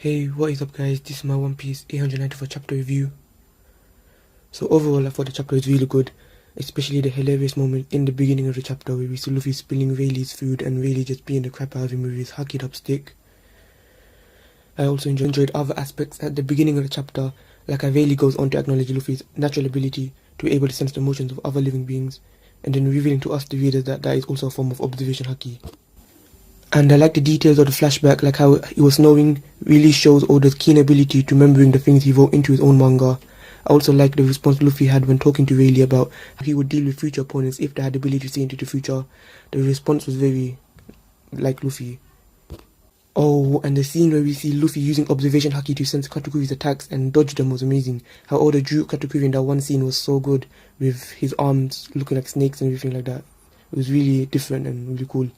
Hey, what is up guys, this is my One Piece 894 chapter review. So overall I thought the chapter was really good, especially the hilarious moment in the beginning of the chapter where we see Luffy spilling Rayleigh's food and Rayleigh just being the crap out of him with his hacked up stick. I also enjoyed other aspects at the beginning of the chapter, like how Rayleigh goes on to acknowledge Luffy's natural ability to be able to sense the emotions of other living beings, and then revealing to us the readers that that is also a form of observation haki. And I like the details of the flashback, like how it was snowing really shows Oda's keen ability to remembering the things he wrote into his own manga. I also like the response Luffy had when talking to Rayleigh about how he would deal with future opponents if they had the ability to see into the future. The response was very like Luffy. Oh, and the scene where we see Luffy using observation haki to sense Katakuri's attacks and dodge them was amazing. How Oda drew Katakuri in that one scene was so good, with his arms looking like snakes and everything like that. It was really different and really cool.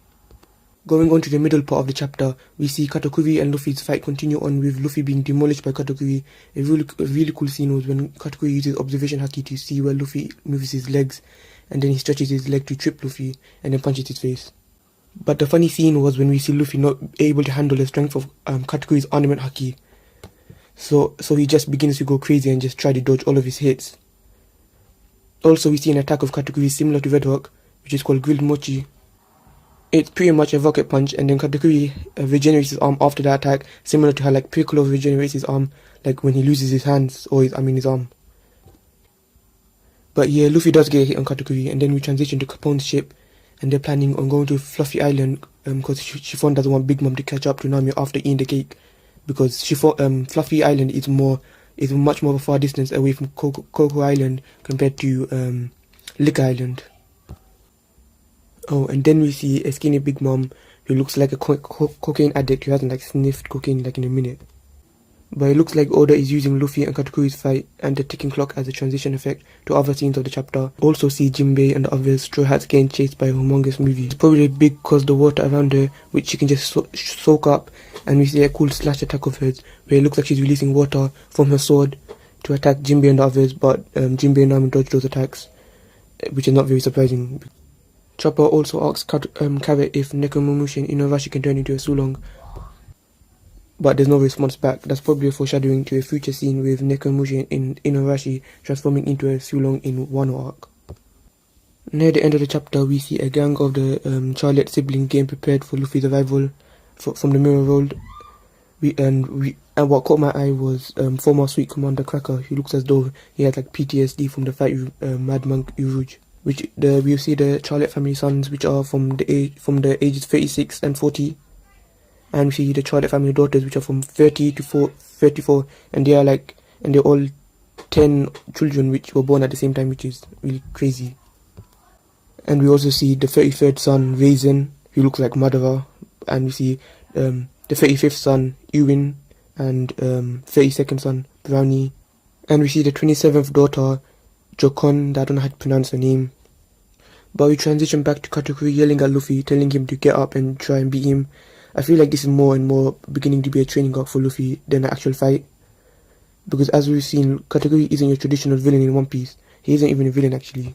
Going on to the middle part of the chapter, we see Katakuri and Luffy's fight continue on, with Luffy being demolished by Katakuri. A really cool scene was when Katakuri uses observation haki to see where Luffy moves his legs, and then he stretches his leg to trip Luffy and then punches his face. But the funny scene was when we see Luffy not able to handle the strength of Katakuri's ornament haki. So he just begins to go crazy and just try to dodge all of his hits. Also, we see an attack of Katakuri similar to Red Rock, which is called Grilled Mochi. It's pretty much a rocket punch, and then Katakuri regenerates his arm after the attack, similar to how like Piccolo regenerates his arm, like when he loses his hands, or his arm. But yeah, Luffy does get a hit on Katakuri, and then we transition to Capone's ship, and they're planning on going to Fluffy Island, because Chiffon doesn't want Big Mom to catch up to Nami after eating the cake, because Fluffy Island is much more of a far distance away from Coco Island compared to Lick Island. Oh, and then we see a skinny Big Mom who looks like a cocaine addict who hasn't like sniffed cocaine like in a minute. But it looks like Oda is using Luffy and Katakuri's fight and the ticking clock as a transition effect to other scenes of the chapter. Also see Jinbei and the others Straw Hats getting chased by a humongous movie. It's probably big because the water around her, which she can just soak up, and we see a cool slash attack of hers where it looks like she's releasing water from her sword to attack Jinbei and the others, but Jinbei and Nami dodge those attacks, which is not very surprising. Chopper also asks Carrot if Nekomamushi and Inuarashi can turn into a Sulong, but there's no response back. That's probably a foreshadowing to a future scene with Nekomamushi and Inuarashi transforming into a Sulong in Wano arc. Near the end of the chapter, we see a gang of the Charlotte siblings getting prepared for Luffy's arrival from the Mirror World. And what caught my eye was former Sweet Commander Cracker, who looks as though he had like PTSD from the fight with Mad Monk Urouge. We see the Charlotte family sons, which are from the ages 36 and 40, and we see the Charlotte family daughters, which are from 30 to 34, and they're all 10 children which were born at the same time, which is really crazy. And we also see the 33rd son Raisin, who looks like Madara, and we see the 35th son Ewin, and 32nd son Brownie, and we see the 27th daughter Jokon, I don't know how to pronounce her name. But we transition back to Katakuri yelling at Luffy, telling him to get up and try and beat him. I feel like this is more and more beginning to be a training arc for Luffy than an actual fight. Because as we've seen, Katakuri isn't your traditional villain in One Piece. He isn't even a villain actually.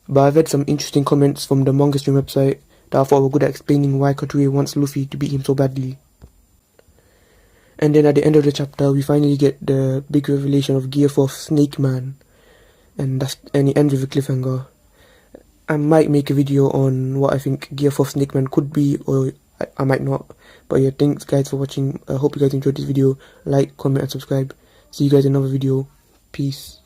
But I've read some interesting comments from the manga stream website that I thought were good at explaining why Katakuri wants Luffy to beat him so badly. And then at the end of the chapter, we finally get the big revelation of Gear 4 Snake Man. And it ends with a cliffhanger. I might make a video on what I think Gear 4 Snake Man could be, or I might not. But yeah, thanks guys for watching. I hope you guys enjoyed this video. Like, comment and subscribe. See you guys in another video. Peace.